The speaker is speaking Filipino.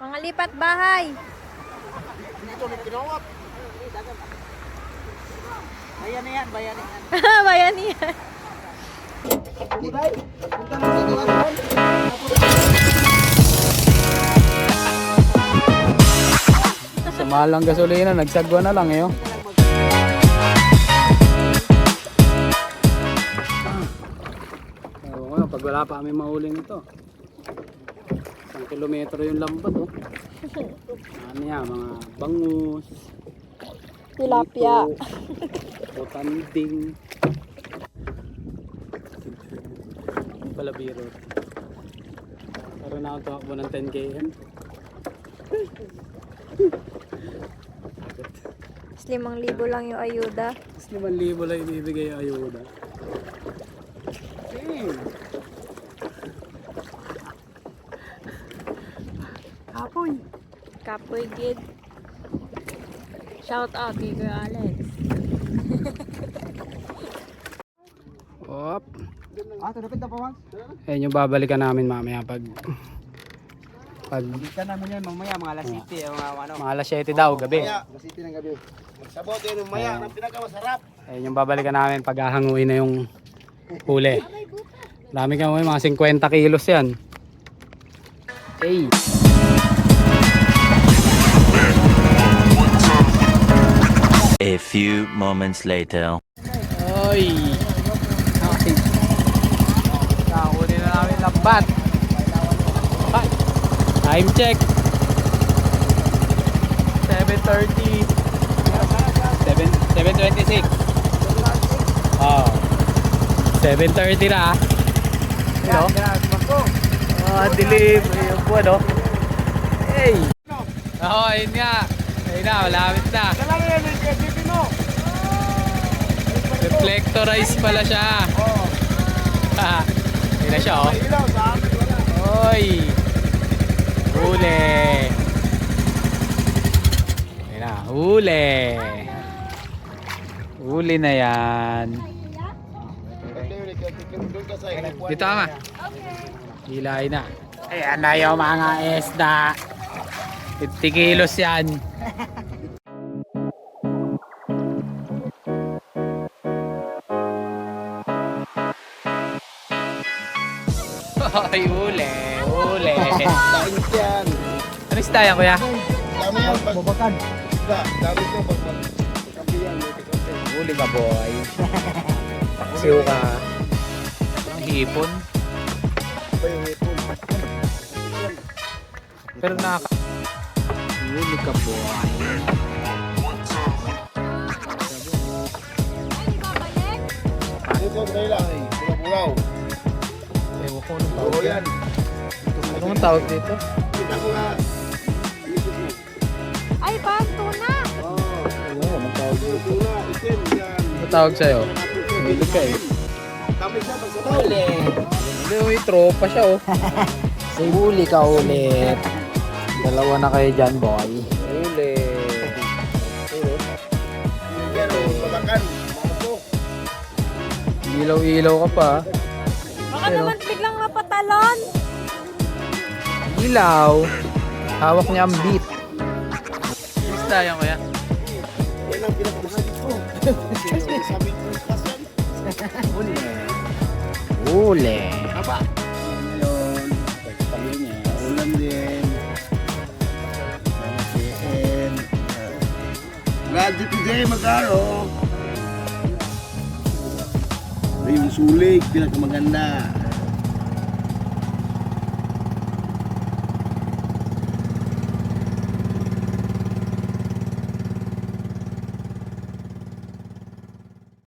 Mga lipat bahay. Dito may pinawak. Bayan na yan, bayan na yan. Bayan yan. Kulay. Punta na sa doon. Sa malang gasolina, nagsagwa na lang eh. Oh. Ngayon, pag wala pa kami mahuling ito. 1 kilometro yung lambat. Oh. Ano yan, mga bangus. Tilapia. Potanding. Palabiro. Pero na ako tumakbo ng 10 km. 5,000 lang yung ayuda. 5,000 lang ibibigay yung ayuda. Kapoy. Kapoy gid. Shout out kay Kuya Alex. Op. Tinapit na pa, Max. Ayun yung babalikan namin mamaya pag Balikan namin yan mamaya, mga alas 7, mga ano. mga alas 7 daw gabi. Alas 7 ng gabi. Magsabot yun yung maya, ang pinakamasarap. Ayun yung babalikan namin pag hahanguin na yung huli. Dami ka mo mga 50 kilos yan. Hey. A few moments later. Oy. Okay. Nakakunin na namin lambat. Ay. Time check. 7:30. 7:26. Oh. 7:30 na. Hello. Dilim. Ayun po, no? Hey. Oh, ayun nga. Ayun na, malapit na. Reflectorize pala siya. Ayun na siya, oh. Oy. Huli. Ayun na, huli. Huli na yan. Dito ka ma. Hilay na. Ayan na yung mga isda. 50 kilos yan. Ay, huli. Huli. Dahil yan. Ano isda yan, kuya? Dami yan. Babakan. Dami ito. Kapi yan. Huli ka, boy. Siyo ka. Ang hipon. Ba yung hipon? Pero nakaka... Huli ka, boy. Ito, dahil lang eh. Pulaw-pulaw. Ewan ko anong tawag Oo yan. yan. Anong tawag dito? Kita ko nga. Ay, tuna. Oo, anong tawag dito? Tuna, itim yan. Anong tawag sa'yo? Huli ka eh. Kami siya, magsabaw. Hindi, may tropa siya oh. Say huli ka ulit. Dalawa na kayo dyan, boy. Huli. Yan o, babakan. Marco. Ilaw-ilaw ka pa. Baka naman biglang mapatalon. Ilaw. Hawak niya ang beat. Basta yan kuya. Yan ang pinagbuhan dito. Sabi ko, kasyan. Huli. Huli. Aba. Ngayon, pagpali niya, ulan din. Nansiin. Gadget today, mag-aro. Ay, yung sulig, pinakamaganda.